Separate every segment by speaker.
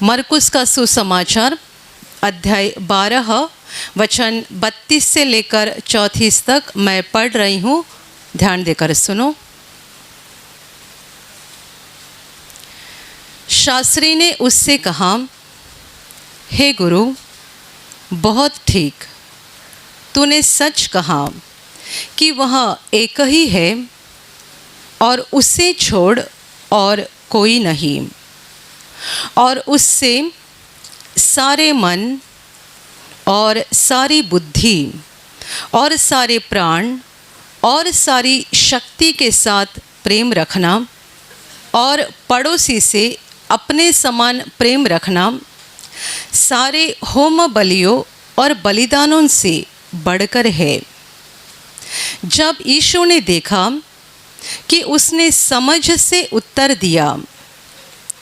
Speaker 1: मरकुस का सुसमाचार अध्याय 12 वचन 32 से लेकर 34 तक मैं पढ़ रही हूँ। ध्यान देकर सुनो। शास्त्री ने उससे कहा, हे गुरु, बहुत ठीक, तूने सच कहा कि वह एक ही है और उसे छोड़ और कोई नहीं, और उससे सारे मन और सारी बुद्धि और सारे प्राण और सारी शक्ति के साथ प्रेम रखना और पड़ोसी से अपने समान प्रेम रखना सारे होम बलियों और बलिदानों से बढ़कर है। जब यीशु ने देखा कि उसने समझ से उत्तर दिया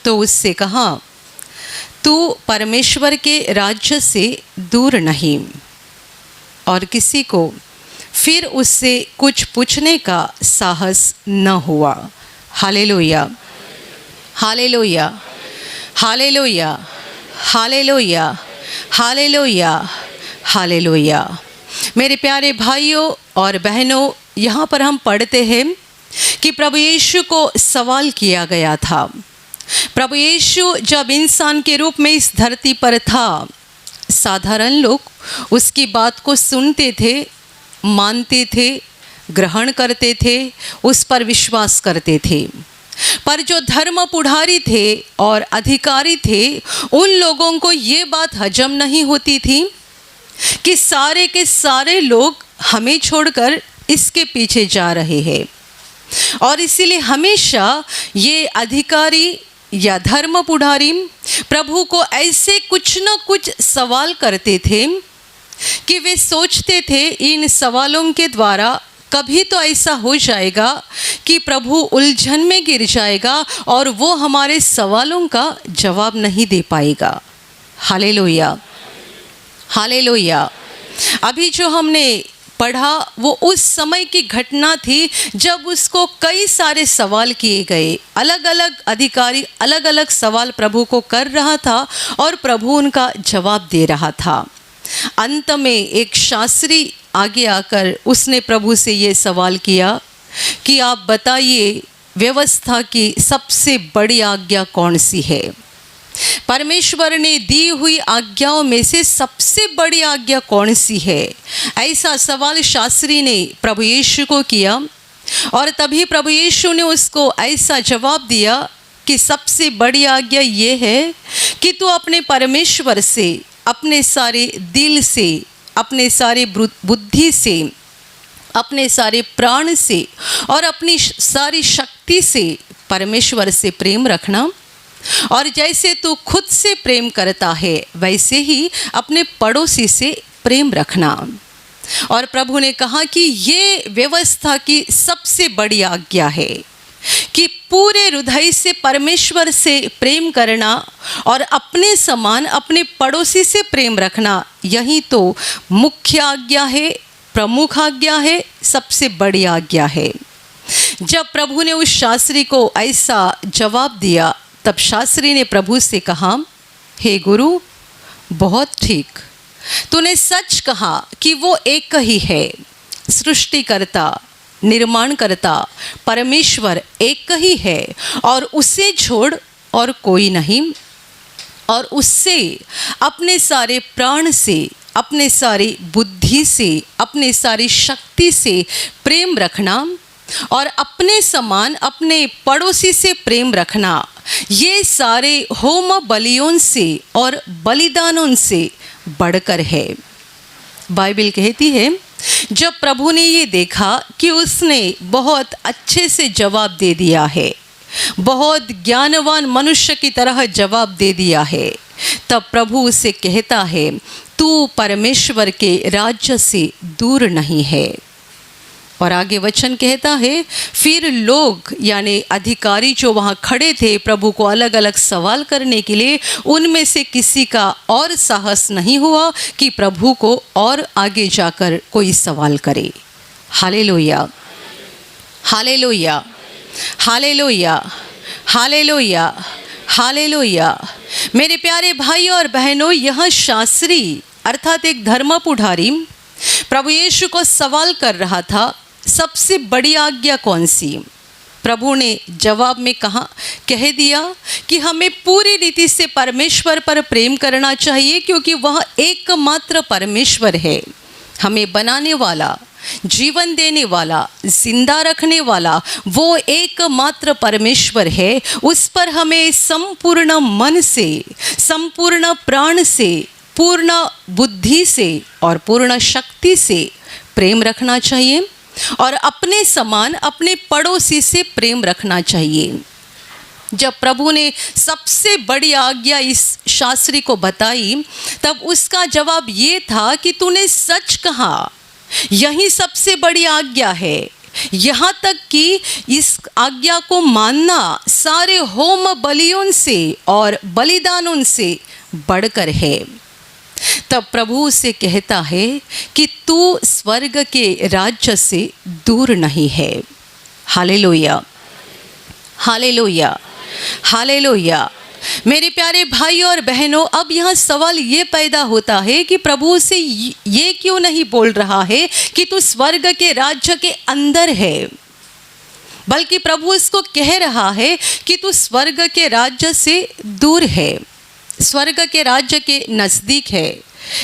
Speaker 1: तो उससे कहा, तू परमेश्वर के राज्य से दूर नहीं। और किसी को फिर उससे कुछ पूछने का साहस न हुआ। Hallelujah, hallelujah, hallelujah, hallelujah, hallelujah, hallelujah. मेरे प्यारे भाइयों और बहनों, यहाँ पर हम पढ़ते हैं कि प्रभु यीशु को सवाल किया गया था। प्रभु यीशु जब इंसान के रूप में इस धरती पर था, साधारण लोग उसकी बात को सुनते थे, मानते थे, ग्रहण करते थे, उस पर विश्वास करते थे। पर जो धर्म पुढ़ारी थे और अधिकारी थे, उन लोगों को ये बात हजम नहीं होती थी कि सारे के सारे लोग हमें छोड़कर इसके पीछे जा रहे हैं। और इसीलिए हमेशा ये अधिकारी या धर्म पुढ़ारी प्रभु को ऐसे कुछ न कुछ सवाल करते थे कि वे सोचते थे इन सवालों के द्वारा कभी तो ऐसा हो जाएगा कि प्रभु उलझन में गिर जाएगा और वो हमारे सवालों का जवाब नहीं दे पाएगा। Hallelujah, hallelujah. अभी जो हमने पढ़ा वो उस समय की घटना थी जब उसको कई सारे सवाल किए गए। अलग अलग अधिकारी अलग अलग सवाल प्रभु को कर रहा था और प्रभु उनका जवाब दे रहा था। अंत में एक शास्त्री आगे आकर उसने प्रभु से ये सवाल किया कि आप बताइए, व्यवस्था की सबसे बड़ी आज्ञा कौन सी है? परमेश्वर ने दी हुई आज्ञाओं में से सबसे बड़ी आज्ञा कौन सी है? ऐसा सवाल शास्त्री ने प्रभु यीशु को किया। और तभी प्रभु यीशु ने उसको ऐसा जवाब दिया कि सबसे बड़ी आज्ञा ये है कि तू अपने परमेश्वर से, अपने सारे दिल से, अपने सारे बुद्धि से, अपने सारे प्राण से और अपनी सारी शक्ति से परमेश्वर से प्रेम रखना, और जैसे तू खुद से प्रेम करता है वैसे ही अपने पड़ोसी से प्रेम रखना। और प्रभु ने कहा कि ये व्यवस्था की सबसे बड़ी आज्ञा है कि पूरे हृदय से परमेश्वर से प्रेम करना और अपने समान अपने पड़ोसी से प्रेम रखना, यही तो मुख्य आज्ञा है, प्रमुख आज्ञा है, सबसे बड़ी आज्ञा है। जब प्रभु ने उस शास्त्री को ऐसा जवाब दिया तब शास्त्री ने प्रभु से कहा, हे गुरु, बहुत ठीक, तूने सच कहा कि वो एक ही है। सृष्टिकर्ता, निर्माणकर्ता परमेश्वर एक ही है और उसे छोड़ और कोई नहीं, और उससे अपने सारे प्राण से, अपने सारी बुद्धि से, अपने सारी शक्ति से प्रेम रखना और अपने समान अपने पड़ोसी से प्रेम रखना, ये सारे होम बलियों से और बलिदानों से बढ़कर है। बाइबल कहती है जब प्रभु ने ये देखा कि उसने बहुत अच्छे से जवाब दे दिया है, बहुत ज्ञानवान मनुष्य की तरह जवाब दे दिया है, तब प्रभु उसे कहता है, तू परमेश्वर के राज्य से दूर नहीं है। और आगे वचन कहता है, फिर लोग यानी अधिकारी जो वहाँ खड़े थे प्रभु को अलग अलग सवाल करने के लिए, उनमें से किसी का और साहस नहीं हुआ कि प्रभु को और आगे जाकर कोई सवाल करे। Hallelujah, hallelujah, hallelujah, hallelujah, hallelujah. मेरे प्यारे भाई और बहनों, यह शास्त्री अर्थात एक धर्म पुजारी प्रभु यीशु को सवाल कर रहा था, सबसे बड़ी आज्ञा कौन सी? प्रभु ने जवाब में कह दिया कि हमें पूरी रीति से परमेश्वर पर प्रेम करना चाहिए, क्योंकि वह एकमात्र परमेश्वर है, हमें बनाने वाला, जीवन देने वाला, जिंदा रखने वाला वो एकमात्र परमेश्वर है। उस पर हमें संपूर्ण मन से, संपूर्ण प्राण से, पूर्ण बुद्धि से और पूर्ण शक्ति से प्रेम रखना चाहिए और अपने समान अपने पड़ोसी से प्रेम रखना चाहिए। जब प्रभु ने सबसे बड़ी आज्ञा इस शास्त्री को बताई, तब उसका जवाब ये था कि तूने सच कहा, यही सबसे बड़ी आज्ञा है। यहाँ तक कि इस आज्ञा को मानना सारे होम बलियों से और बलिदानों से बढ़कर है। तब प्रभु उसे कहता है कि तू स्वर्ग के राज्य से दूर नहीं है। Hallelujah, hallelujah, hallelujah. मेरे प्यारे भाई और बहनों, अब यहाँ सवाल ये पैदा होता है कि प्रभु से ये क्यों नहीं बोल रहा है कि तू स्वर्ग के राज्य के अंदर है, बल्कि प्रभु इसको कह रहा है कि तू स्वर्ग के राज्य से दूर है, स्वर्ग के राज्य के नज़दीक है।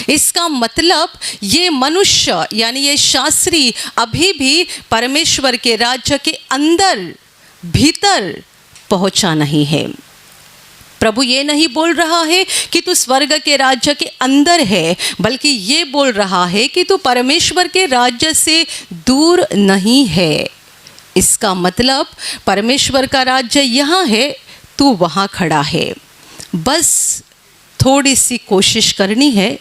Speaker 1: इसका मतलब ये मनुष्य यानी ये शास्त्री अभी भी परमेश्वर के राज्य के अंदर भीतर पहुंचा नहीं है। प्रभु ये नहीं बोल रहा है कि तू स्वर्ग के राज्य के अंदर है, बल्कि ये बोल रहा है कि तू परमेश्वर के राज्य से दूर नहीं है। इसका मतलब परमेश्वर का राज्य यहाँ है, तू वहाँ खड़ा है, बस थोड़ी सी कोशिश करनी है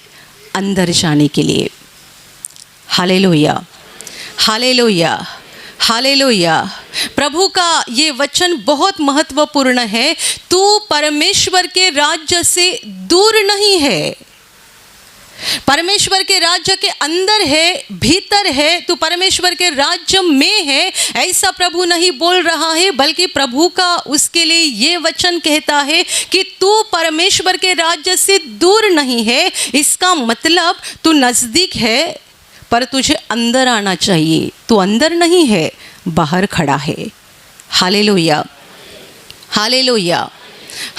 Speaker 1: अंदर जाने के लिए। Hallelujah, hallelujah, hallelujah. प्रभु का ये वचन बहुत महत्वपूर्ण है। तू परमेश्वर के राज्य से दूर नहीं है, परमेश्वर के राज्य के अंदर है, भीतर है, तू परमेश्वर के राज्य में है, ऐसा प्रभु नहीं बोल रहा है, बल्कि प्रभु का उसके लिए ये वचन कहता है कि तू परमेश्वर के राज्य से दूर नहीं है। इसका मतलब तू नज़दीक है, पर तुझे अंदर आना चाहिए। तू अंदर नहीं है, बाहर खड़ा है। Hallelujah, hallelujah,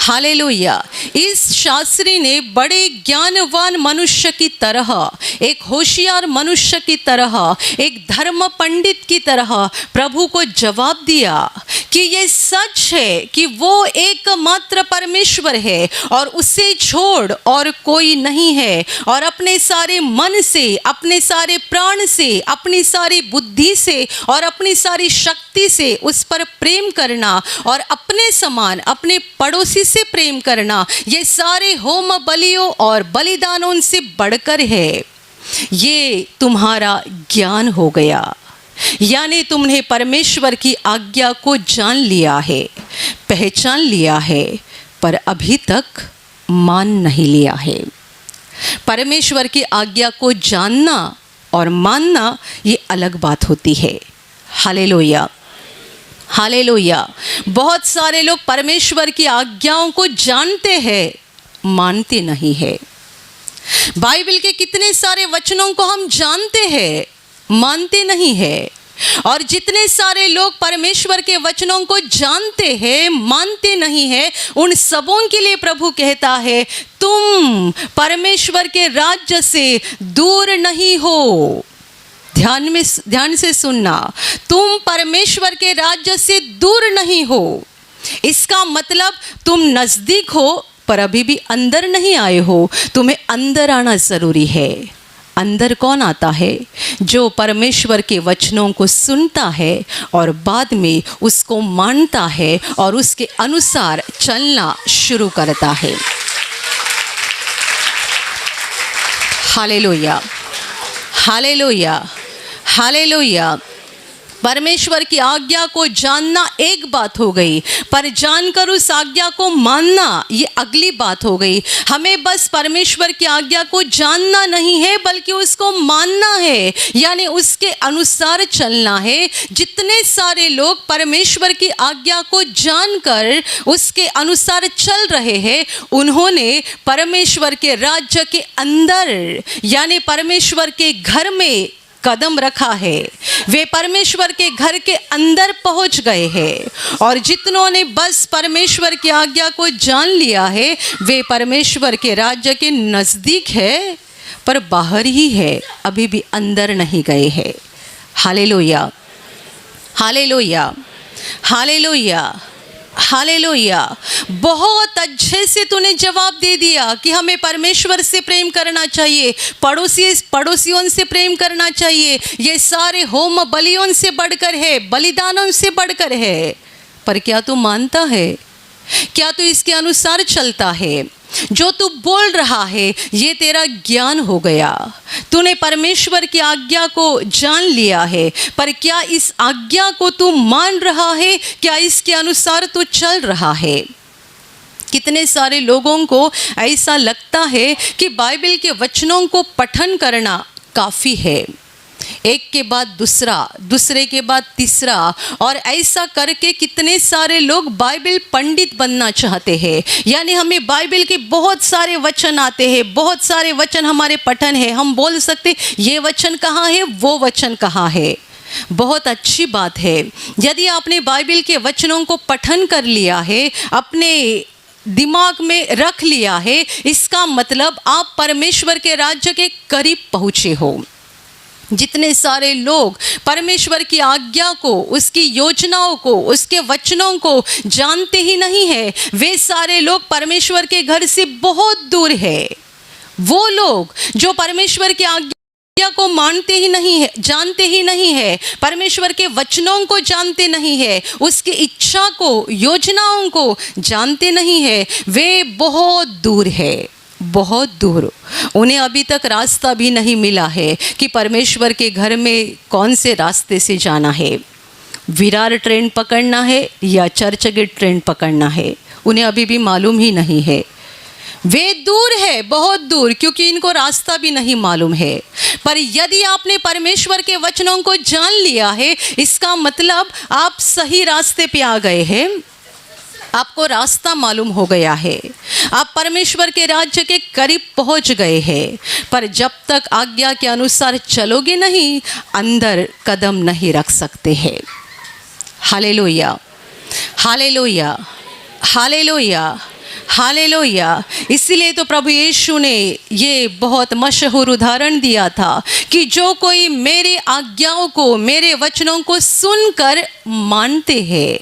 Speaker 1: hallelujah. इस शास्त्री ने बड़े ज्ञानवान मनुष्य की तरह, एक होशियार मनुष्य की तरह, एक धर्म पंडित की तरह प्रभु को जवाब दिया कि ये सच है कि वो एकमात्र परमेश्वर है और उसे छोड़ और कोई नहीं है, और अपने सारे मन से, अपने सारे प्राण से, अपनी सारी बुद्धि से और अपनी सारी शक्ति से उस पर प्रेम करना और अपने समान अपने पड़ोसी से प्रेम करना, ये सारे होम बलियों और बलिदानों से बढ़कर है। ये तुम्हारा ज्ञान हो गया, यानी तुमने परमेश्वर की आज्ञा को जान लिया है, पहचान लिया है, पर अभी तक मान नहीं लिया है। परमेश्वर की आज्ञा को जानना और मानना ये अलग बात होती है। Hallelujah, hallelujah. बहुत सारे लोग परमेश्वर की आज्ञाओं को जानते हैं, मानते नहीं है। बाइबल के कितने सारे वचनों को हम जानते हैं, मानते नहीं है। और जितने सारे लोग परमेश्वर के वचनों को जानते हैं, मानते नहीं है, उन सबों के लिए प्रभु कहता है, तुम परमेश्वर के राज्य से दूर नहीं हो। ध्यान से सुनना, तुम परमेश्वर के राज्य से दूर नहीं हो। इसका मतलब तुम नज़दीक हो, पर अभी भी अंदर नहीं आए हो। तुम्हें अंदर आना ज़रूरी है। अंदर कौन आता है? जो परमेश्वर के वचनों को सुनता है और बाद में उसको मानता है और उसके अनुसार चलना शुरू करता है। Hallelujah, hallelujah, hallelujah. परमेश्वर की आज्ञा को जानना एक बात हो गई, पर जानकर उस आज्ञा को मानना ये अगली बात हो गई। हमें बस परमेश्वर की आज्ञा को जानना नहीं है, बल्कि उसको मानना है, यानी उसके अनुसार चलना है। जितने सारे लोग परमेश्वर की आज्ञा को जानकर उसके अनुसार चल रहे हैं, उन्होंने परमेश्वर के राज्य के अंदर यानी परमेश्वर के घर में कदम रखा है। वे परमेश्वर के घर के अंदर पहुंच गए हैं। और जितनों ने बस परमेश्वर की आज्ञा को जान लिया है, वे परमेश्वर के राज्य के नज़दीक है, पर बाहर ही है, अभी भी अंदर नहीं गए हैं। Hallelujah, hallelujah, hallelujah, hallelujah. बहुत अच्छे से तूने जवाब दे दिया कि हमें परमेश्वर से प्रेम करना चाहिए, पड़ोसियों से प्रेम करना चाहिए। ये सारे होम बलियों से बढ़कर है, बलिदानों से बढ़कर है। पर क्या तू मानता है? क्या तू इसके अनुसार चलता है? जो तू बोल रहा है ये तेरा ज्ञान हो गया, तूने परमेश्वर की आज्ञा को जान लिया है, पर क्या इस आज्ञा को तू मान रहा है? क्या इसके अनुसार तू चल रहा है? कितने सारे लोगों को ऐसा लगता है कि बाइबल के वचनों को पठन करना काफ़ी है, एक के बाद दूसरा, दूसरे के बाद तीसरा, और ऐसा करके कितने सारे लोग बाइबल पंडित बनना चाहते हैं। यानी हमें बाइबल के बहुत सारे वचन आते हैं, बहुत सारे वचन हमारे पठन है, हम बोल सकते ये वचन कहाँ है, वो वचन कहाँ है। बहुत अच्छी बात है, यदि आपने बाइबल के वचनों को पठन कर लिया है, अपने दिमाग में रख लिया है, इसका मतलब आप परमेश्वर के राज्य के करीब पहुँचे हो। जितने सारे लोग परमेश्वर की आज्ञा को, उसकी योजनाओं को, उसके वचनों को जानते ही नहीं है, वे सारे लोग परमेश्वर के घर से बहुत दूर है। वो लोग जो परमेश्वर की आज्ञा को मानते ही नहीं है, जानते ही नहीं है, परमेश्वर के वचनों को जानते नहीं है, उसकी इच्छा को, योजनाओं को जानते नहीं है, वे बहुत दूर है, बहुत दूर। उन्हें अभी तक रास्ता भी नहीं मिला है कि परमेश्वर के घर में कौन से रास्ते से जाना है, विरार ट्रेन पकड़ना है या चर्चगेट ट्रेन पकड़ना है, उन्हें अभी भी मालूम ही नहीं है। वे दूर है, बहुत दूर, क्योंकि इनको रास्ता भी नहीं मालूम है। पर यदि आपने परमेश्वर के वचनों को जान लिया है, इसका मतलब आप सही रास्ते पे आ गए हैं, आपको रास्ता मालूम हो गया है, आप परमेश्वर के राज्य के करीब पहुंच गए हैं। पर जब तक आज्ञा के अनुसार चलोगे नहीं, अंदर कदम नहीं रख सकते हैं। Hallelujah, hallelujah, hallelujah, hallelujah. इसीलिए तो प्रभु यीशु ने ये बहुत मशहूर उदाहरण दिया था कि जो कोई मेरी आज्ञाओं को, मेरे वचनों को सुनकर मानते हैं,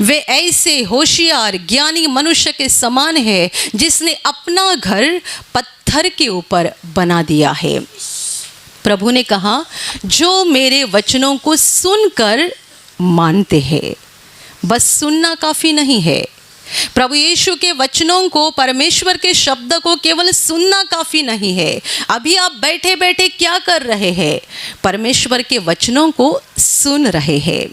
Speaker 1: वे ऐसे होशियार ज्ञानी मनुष्य के समान है जिसने अपना घर पत्थर के ऊपर बना दिया है। प्रभु ने कहा जो मेरे वचनों को सुनकर मानते हैं। बस सुनना काफ़ी नहीं है। प्रभु यीशु के वचनों को, परमेश्वर के शब्द को केवल सुनना काफ़ी नहीं है। अभी आप बैठे बैठे क्या कर रहे हैं? परमेश्वर के वचनों को सुन रहे हैं।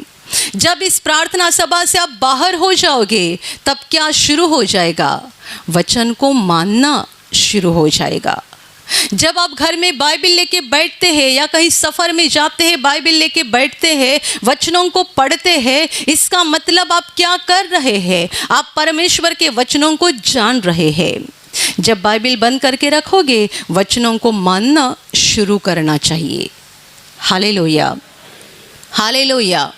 Speaker 1: जब इस प्रार्थना सभा से आप बाहर हो जाओगे, तब क्या शुरू हो जाएगा? वचन को मानना शुरू हो जाएगा। जब आप घर में बाइबल लेके बैठते हैं या कहीं सफ़र में जाते हैं, बाइबल लेके बैठते हैं, वचनों को पढ़ते हैं, इसका मतलब आप क्या कर रहे हैं? आप परमेश्वर के वचनों को जान रहे हैं। जब बाइबल बंद करके रखोगे, वचनों को मानना शुरू करना चाहिए। Hallelujah, hallelujah,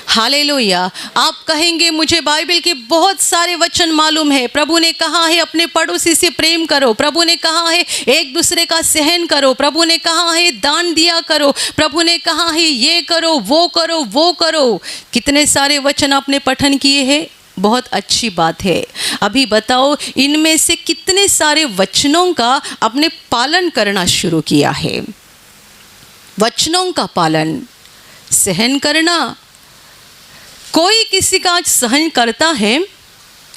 Speaker 1: hallelujah. आप कहेंगे मुझे बाइबल के बहुत सारे वचन मालूम है। प्रभु ने कहा है अपने पड़ोसी से प्रेम करो, प्रभु ने कहा है एक दूसरे का सहन करो, प्रभु ने कहा है दान दिया करो, प्रभु ने कहा है ये करो, वो करो, वो करो। कितने सारे वचन आपने पठन किए हैं, बहुत अच्छी बात है। अभी बताओ इनमें से कितने सारे वचनों का आपने पालन करना शुरू किया है? वचनों का पालन, सहन करना। कोई किसी का आज सहन करता है?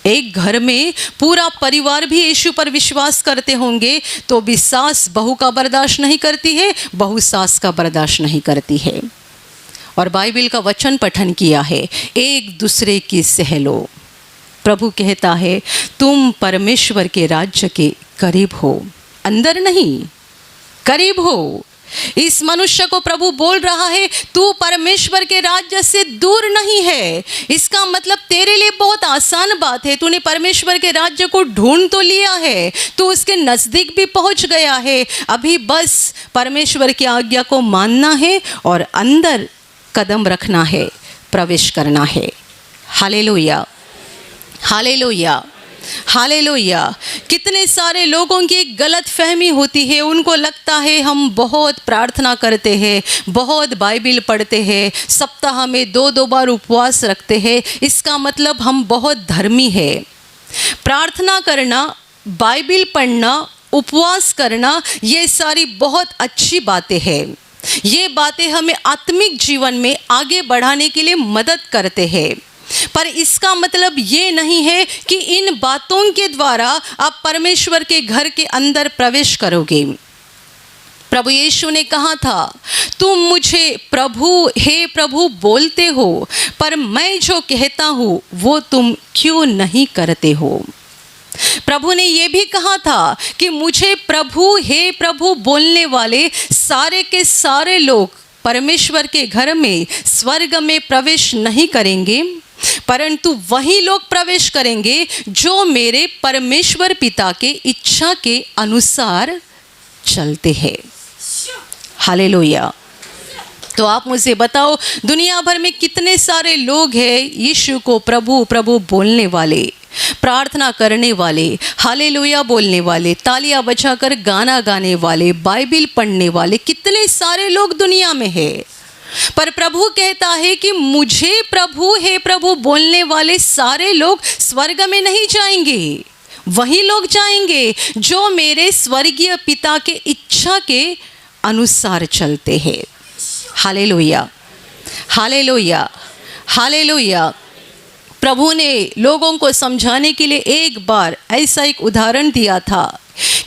Speaker 1: एक घर में पूरा परिवार भी यीशु पर विश्वास करते होंगे, तो भी सास बहू का बर्दाश्त नहीं करती है, बहू सास का बर्दाश्त नहीं करती है। और बाइबल का वचन पठन किया है, एक दूसरे की सह लो। प्रभु कहता है तुम परमेश्वर के राज्य के करीब हो, अंदर नहीं, करीब हो। इस मनुष्य को प्रभु बोल रहा है तू परमेश्वर के राज्य से दूर नहीं है। इसका मतलब तेरे लिए बहुत आसान बात है, तूने परमेश्वर के राज्य को ढूंढ तो लिया है, तू उसके नज़दीक भी पहुंच गया है। अभी बस परमेश्वर की आज्ञा को मानना है और अंदर कदम रखना है, प्रवेश करना है। Hallelujah, hallelujah, hallelujah. कितने सारे लोगों की एक गलत फहमी होती है, उनको लगता है हम बहुत प्रार्थना करते हैं, बहुत बाइबल पढ़ते हैं, सप्ताह में 2-2 बार उपवास रखते हैं, इसका मतलब हम बहुत धर्मी है। प्रार्थना करना, बाइबल पढ़ना, उपवास करना, ये सारी बहुत अच्छी बातें हैं। ये बातें हमें आत्मिक जीवन में आगे बढ़ाने के लिए मदद करते हैं, पर इसका मतलब ये नहीं है कि इन बातों के द्वारा आप परमेश्वर के घर के अंदर प्रवेश करोगे। प्रभु यीशु ने कहा था तुम मुझे प्रभु, हे प्रभु बोलते हो, पर मैं जो कहता हूँ वो तुम क्यों नहीं करते हो। प्रभु ने यह भी कहा था कि मुझे प्रभु, हे प्रभु बोलने वाले सारे के सारे लोग परमेश्वर के घर में, स्वर्ग में प्रवेश नहीं करेंगे, परंतु वही लोग प्रवेश करेंगे जो मेरे परमेश्वर पिता के इच्छा के अनुसार चलते हैं। हालेलुया। तो आप मुझे बताओ दुनिया भर में कितने सारे लोग हैं यीशु को प्रभु प्रभु बोलने वाले, प्रार्थना करने वाले, हालेलुया बोलने वाले, तालियां बजाकर गाना गाने वाले, बाइबल पढ़ने वाले, कितने सारे लोग दुनिया में हैं। पर प्रभु कहता है कि मुझे प्रभु, हे प्रभु बोलने वाले सारे लोग स्वर्ग में नहीं जाएंगे, वही लोग जाएंगे जो मेरे स्वर्गीय पिता के इच्छा के अनुसार चलते हैं। Hallelujah, hallelujah, hallelujah. प्रभु ने लोगों को समझाने के लिए एक बार ऐसा एक उदाहरण दिया था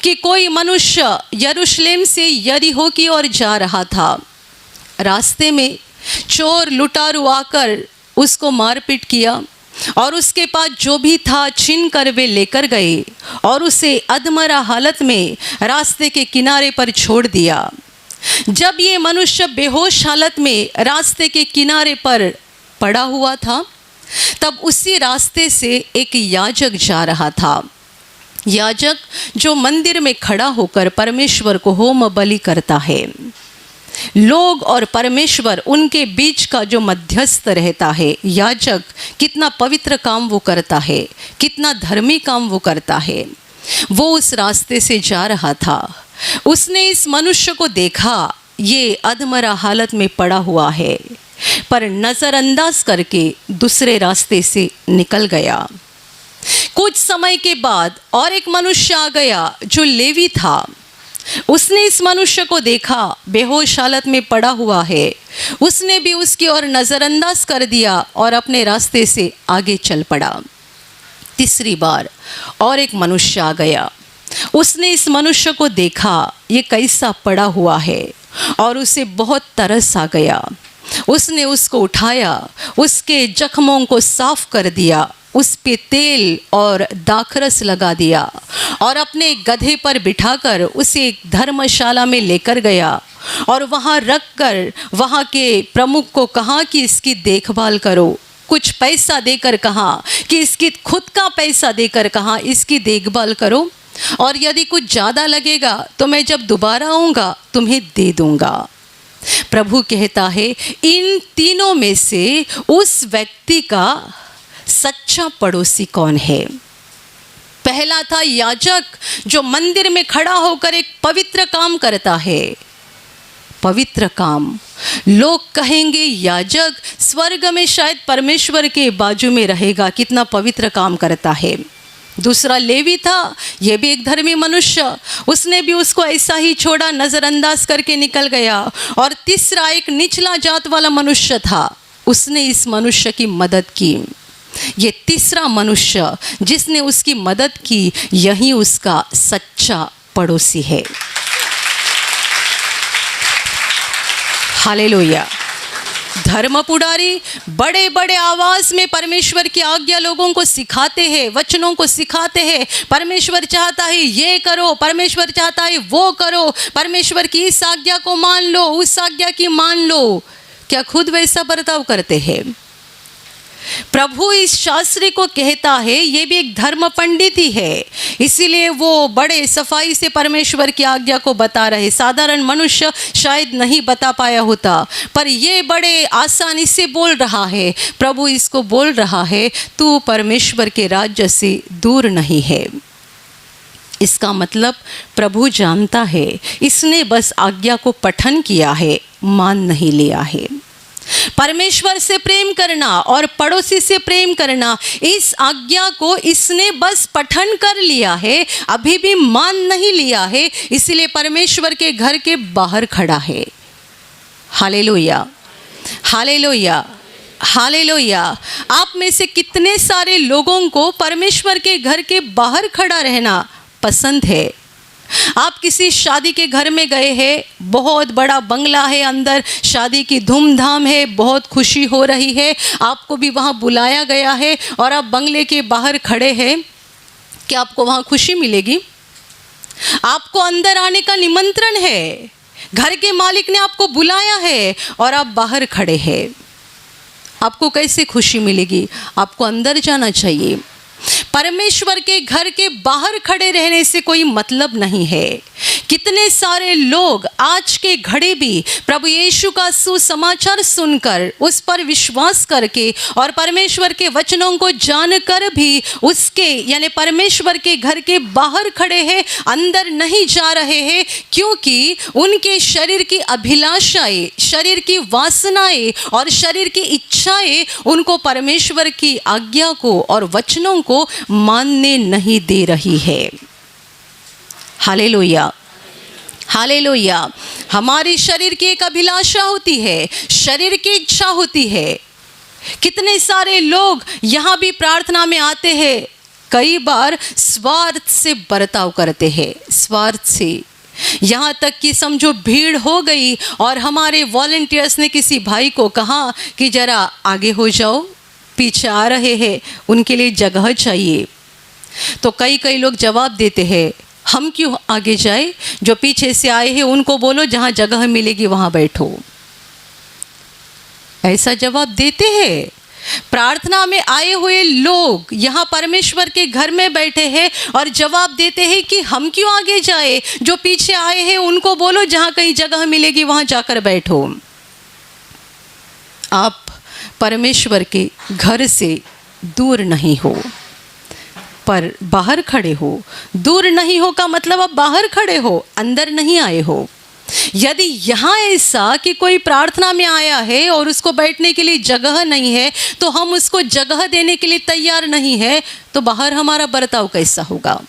Speaker 1: कि कोई मनुष्य यरूशलेम से यरीहो की ओर जा रहा था। रास्ते में चोर लुटारू आकर उसको मारपीट किया और उसके पास जो भी था छीन कर वे लेकर गए और उसे अधमरा हालत में रास्ते के किनारे पर छोड़ दिया। जब ये मनुष्य बेहोश हालत में रास्ते के किनारे पर पड़ा हुआ था, तब उसी रास्ते से एक याजक जा रहा था। याजक जो मंदिर में खड़ा होकर परमेश्वर को होम बलि करता है। लोग और परमेश्वर उनके बीच का जो मध्यस्थ रहता है, याजक कितना पवित्र काम वो करता है, कितना धर्मी काम वो करता है। वो उस रास्ते से जा रहा था। उसने इस मनुष्य को देखा, ये अधमरा हालत में पड़ा हुआ है, पर नज़रअंदाज करके दूसरे रास्ते से निकल गया। कुछ समय के बाद और एक मनुष्य आ गया जो लेवी था। उसने इस मनुष्य को देखा, बेहोश हालत में पड़ा हुआ है। उसने भी उसकी ओर नज़रअंदाज कर दिया और अपने रास्ते से आगे चल पड़ा। तीसरी बार और एक मनुष्य आ गया। उसने इस मनुष्य को देखा, ये कैसा पड़ा हुआ है, और उसे बहुत तरस आ गया। उसने उसको उठाया, उसके जख्मों को साफ कर दिया, उस पे तेल और दाखरस लगा दिया और अपने गधे पर बिठाकर उसे एक धर्मशाला में लेकर गया और वहाँ रखकर वहाँ के प्रमुख को कहा कि इसकी देखभाल करो। कुछ पैसा देकर कहा कि इसकी खुद का पैसा देकर कहा इसकी देखभाल करो, और यदि कुछ ज़्यादा लगेगा तो मैं जब दोबारा आऊँगा तुम्हें दे दूँगा। प्रभु कहता है इन तीनों में से उस व्यक्ति का सच्चा पड़ोसी कौन है। पहला था याजक जो मंदिर में खड़ा होकर एक पवित्र काम करता है। पवित्र काम, लोग कहेंगे याजक स्वर्ग में शायद परमेश्वर के बाजू में रहेगा, कितना पवित्र काम करता है। दूसरा लेवी था, यह भी एक धर्मी मनुष्य, उसने भी उसको ऐसा ही छोड़ा, नज़रअंदाज करके निकल गया। और तीसरा एक निचला जात वाला मनुष्य था, उसने इस मनुष्य की मदद की। ये तीसरा मनुष्य जिसने उसकी मदद की, यही उसका सच्चा पड़ोसी है। हालेलुया, धर्म पुजारी बड़े बड़े आवाज में परमेश्वर की आज्ञा लोगों को सिखाते हैं, वचनों को सिखाते हैं। परमेश्वर चाहता है ये करो, परमेश्वर चाहता है वो करो, परमेश्वर की इस आज्ञा को मान लो, उस आज्ञा की मान लो। क्या खुद वैसा बर्ताव करते हैं? प्रभु इस शास्त्री को कहता है, ये भी एक धर्म पंडित ही है, इसीलिए वो बड़े सफाई से परमेश्वर की आज्ञा को बता रहे। साधारण मनुष्य शायद नहीं बता पाया होता, पर ये बड़े आसानी से बोल रहा है। प्रभु इसको बोल रहा है, तू परमेश्वर के राज्य से दूर नहीं है। इसका मतलब प्रभु जानता है, इसने बस आज्ञा को पठन किया है, मान नहीं लिया है। परमेश्वर से प्रेम करना और पड़ोसी से प्रेम करना, इस आज्ञा को इसने बस पठन कर लिया है, अभी भी मान नहीं लिया है, इसलिए परमेश्वर के घर के बाहर खड़ा है। Hallelujah, hallelujah, hallelujah. आप में से कितने सारे लोगों को परमेश्वर के घर के बाहर खड़ा रहना पसंद है? आप किसी शादी के घर में गए हैं, बहुत बड़ा बंगला है, अंदर शादी की धूमधाम है, बहुत खुशी हो रही है, आपको भी वहाँ बुलाया गया है और आप बंगले के बाहर खड़े हैं। क्या आपको वहाँ खुशी मिलेगी? आपको अंदर आने का निमंत्रण है, घर के मालिक ने आपको बुलाया है और आप बाहर खड़े हैं। आपको कैसे खुशी मिलेगी? आपको अंदर जाना चाहिए। परमेश्वर के घर के बाहर खड़े रहने से कोई मतलब नहीं है। कितने सारे लोग आज के घड़ी भी प्रभु यीशु का सुसमाचार सुनकर उस पर विश्वास करके और परमेश्वर के वचनों को जानकर भी उसके यानी परमेश्वर के घर के बाहर खड़े हैं, अंदर नहीं जा रहे हैं, क्योंकि उनके शरीर की अभिलाषाएं, शरीर की वासनाएं और शरीर की इच्छाएं उनको परमेश्वर की आज्ञा को और वचनों को मानने नहीं दे रही है। Hallelujah, hallelujah. हमारी शरीर की एक अभिलाषा होती है, शरीर की इच्छा होती है। कितने सारे लोग यहाँ भी प्रार्थना में आते हैं, कई बार स्वार्थ से बर्ताव करते हैं, स्वार्थ से। यहाँ तक कि समझो भीड़ हो गई और हमारे वॉलंटियर्स ने किसी भाई को कहा कि जरा आगे हो जाओ, पीछे आ रहे हैं, उनके लिए जगह चाहिए। तो कई लोग जवाब देते हैं, हम क्यों आगे जाए, जो पीछे से आए हैं उनको बोलो जहाँ जगह मिलेगी वहाँ बैठो। ऐसा जवाब देते हैं। प्रार्थना में आए हुए लोग यहाँ परमेश्वर के घर में बैठे हैं और जवाब देते हैं कि हम क्यों आगे जाए, जो पीछे आए हैं उनको बोलो जहाँ कहीं जगह मिलेगी वहाँ जाकर बैठो। आप परमेश्वर के घर से दूर नहीं हो, पर बाहर खड़े हो। दूर नहीं हो का मतलब आप बाहर खड़े हो, अंदर नहीं आए हो। यदि यहाँ ऐसा कि कोई प्रार्थना में आया है और उसको बैठने के लिए जगह नहीं है, तो हम उसको जगह देने के लिए तैयार नहीं है, तो बाहर हमारा बर्ताव कैसा होगा?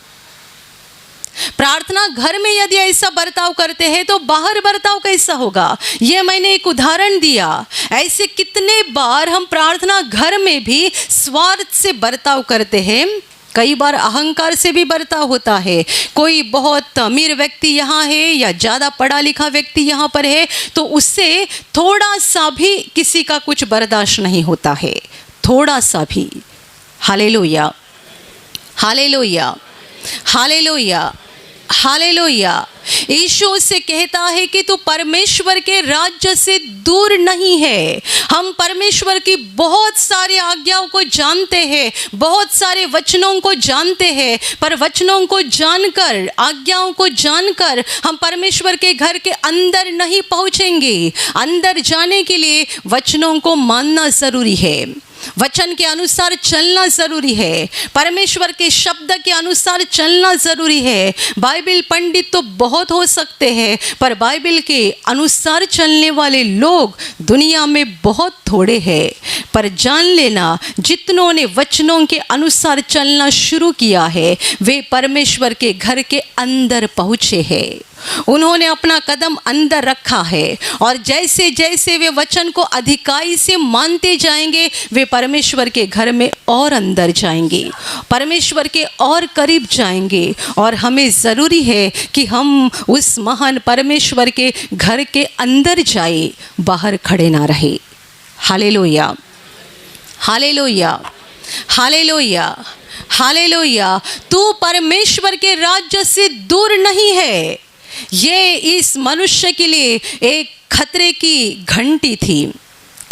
Speaker 1: प्रार्थना घर में यदि ऐसा बर्ताव करते हैं तो बाहर बर्ताव कैसा होगा? ये मैंने एक उदाहरण दिया। ऐसे कितने बार हम प्रार्थना घर में भी स्वार्थ से बर्ताव करते हैं। कई बार अहंकार से भी बर्ताव होता है। कोई बहुत अमीर व्यक्ति यहाँ है या ज़्यादा पढ़ा लिखा व्यक्ति यहाँ पर है, तो उससे थोड़ा सा भी किसी का कुछ बर्दाश्त नहीं होता है, थोड़ा सा भी। Hallelujah, hallelujah, hallelujah, hallelujah. यीशु उससे कहता है कि तू परमेश्वर के राज्य से दूर नहीं है। हम परमेश्वर की बहुत सारी आज्ञाओं को जानते हैं, बहुत सारे वचनों को जानते हैं, पर वचनों को जानकर, आज्ञाओं को जानकर हम परमेश्वर के घर के अंदर नहीं पहुंचेंगे। अंदर जाने के लिए वचनों को मानना जरूरी है, वचन के अनुसार चलना जरूरी है, परमेश्वर के शब्द के अनुसार चलना जरूरी है। बाइबल पंडित तो बहुत हो सकते हैं, पर बाइबल के अनुसार चलने वाले लोग दुनिया में बहुत थोड़े हैं। पर जान लेना, जितनों ने वचनों के अनुसार चलना शुरू किया है, वे परमेश्वर के घर के अंदर पहुँचे हैं। उन्होंने अपना कदम अंदर रखा है और जैसे जैसे वे वचन को अधिकाई से मानते जाएंगे, वे परमेश्वर के घर में और अंदर जाएंगे, परमेश्वर के और करीब जाएंगे। और हमें ज़रूरी है कि हम उस महान परमेश्वर के घर के अंदर जाए, बाहर खड़े ना रहे। Hallelujah, hallelujah, hallelujah, hallelujah. तू परमेश्वर के राज्य से दूर नहीं है। ये इस मनुष्य के लिए एक खतरे की घंटी थी,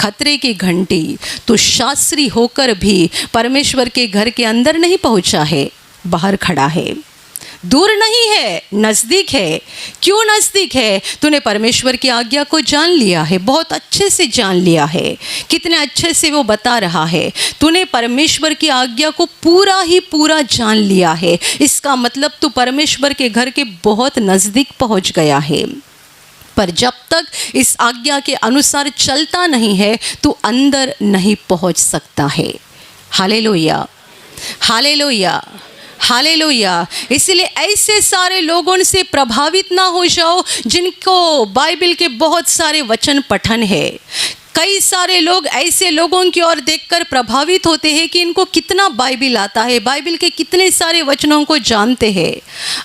Speaker 1: खतरे की घंटी। तो शास्त्री होकर भी परमेश्वर के घर के अंदर नहीं पहुंचा है, बाहर खड़ा है। दूर नहीं है, नज़दीक है। क्यों नज़दीक है? तूने परमेश्वर की आज्ञा को जान लिया है, बहुत अच्छे से जान लिया है। कितने अच्छे से वो बता रहा है, तूने परमेश्वर की आज्ञा को पूरा ही पूरा जान लिया है। इसका मतलब तू परमेश्वर के घर के बहुत नज़दीक पहुंच गया है। पर जब तक इस आज्ञा के अनुसार चलता नहीं है, तू अंदर नहीं पहुंच सकता है। Hallelujah, hallelujah, hallelujah. इसलिए ऐसे सारे लोगों से प्रभावित ना हो जाओ जिनको बाइबल के बहुत सारे वचन पठन है। कई सारे लोग ऐसे लोगों की ओर देखकर प्रभावित होते हैं कि इनको कितना बाइबल आता है, बाइबल के कितने सारे वचनों को जानते हैं।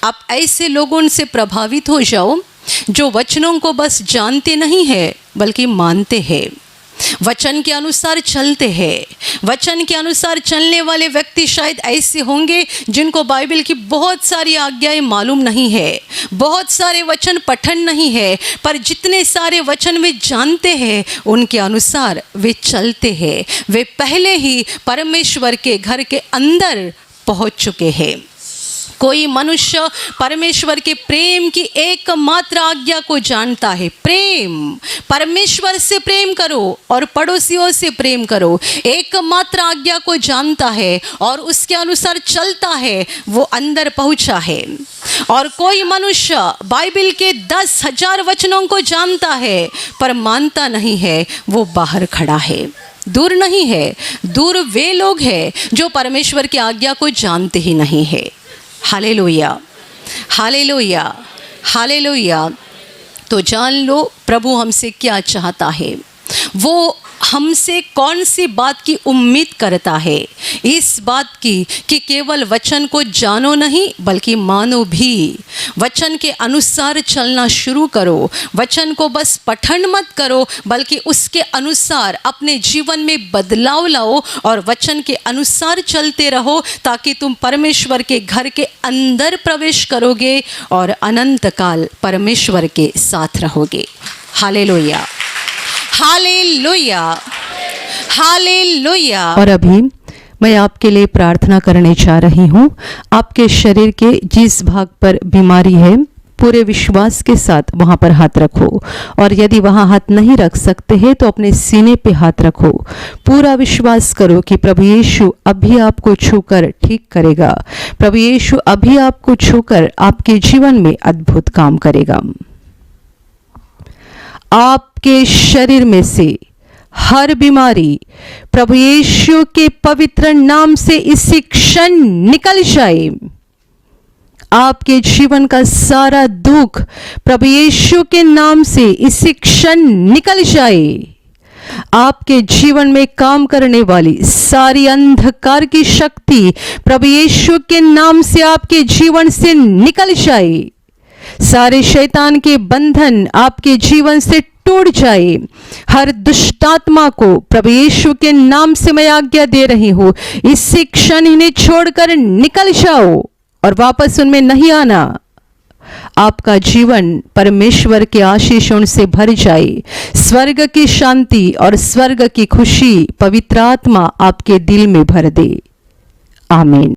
Speaker 1: आप ऐसे लोगों से प्रभावित हो जाओ जो वचनों को बस जानते नहीं है बल्कि मानते हैं, वचन के अनुसार चलते हैं। वचन के अनुसार चलने वाले व्यक्ति शायद ऐसे होंगे जिनको बाइबल की बहुत सारी आज्ञाएं मालूम नहीं है, बहुत सारे वचन पठन नहीं है, पर जितने सारे वचन वे जानते हैं उनके अनुसार वे चलते हैं। वे पहले ही परमेश्वर के घर के अंदर पहुंच चुके हैं। कोई मनुष्य परमेश्वर के प्रेम की एकमात्र आज्ञा को जानता है, प्रेम, परमेश्वर से प्रेम करो और पड़ोसियों से प्रेम करो, एकमात्र आज्ञा को जानता है और उसके अनुसार चलता है, वो अंदर पहुंचा है। और कोई मनुष्य बाइबल के 10,000 वचनों को जानता है पर मानता नहीं है, वो बाहर खड़ा है। दूर नहीं है, दूर वे लोग हैं जो परमेश्वर की आज्ञा को जानते ही नहीं है। Hallelujah, hallelujah, hallelujah. तो जान लो प्रभु हमसे क्या चाहता है, वो हमसे कौन सी बात की उम्मीद करता है। इस बात की कि केवल वचन को जानो नहीं बल्कि मानो भी। वचन के अनुसार चलना शुरू करो, वचन को बस पठन मत करो बल्कि उसके अनुसार अपने जीवन में बदलाव लाओ और वचन के अनुसार चलते रहो, ताकि तुम परमेश्वर के घर के अंदर प्रवेश करोगे और अनंत काल परमेश्वर के साथ रहोगे। Hallelujah, hallelujah, hallelujah. और अभी मैं आपके लिए प्रार्थना करने जा रही हूँ। आपके शरीर के जिस भाग पर बीमारी है पूरे विश्वास के साथ वहाँ पर हाथ रखो, और यदि वहाँ हाथ नहीं रख सकते हैं तो अपने सीने पे हाथ रखो। पूरा विश्वास करो कि प्रभु यीशु अभी आपको छूकर ठीक करेगा, प्रभु यीशु अभी आपको छूकर आपके जीवन में अद्भुत काम करेगा। आपके शरीर में से हर बीमारी प्रभु यीशु के पवित्र नाम से इसी क्षण निकल जाए। आपके जीवन का सारा दुख प्रभु यीशु के नाम से इसी क्षण निकल जाए। आपके जीवन में काम करने वाली सारी अंधकार की शक्ति प्रभु यीशु के नाम से आपके जीवन से निकल जाए। सारे शैतान के बंधन आपके जीवन से टूट जाए। हर दुष्टात्मा को प्रभु यीशु के नाम से मैं आज्ञा दे रही हूँ, इसी क्षण इन्हें छोड़कर निकल जाओ और वापस उनमें नहीं आना। आपका जीवन परमेश्वर के आशीषों से भर जाए। स्वर्ग की शांति और स्वर्ग की खुशी पवित्र आत्मा आपके दिल में भर दे। आमीन।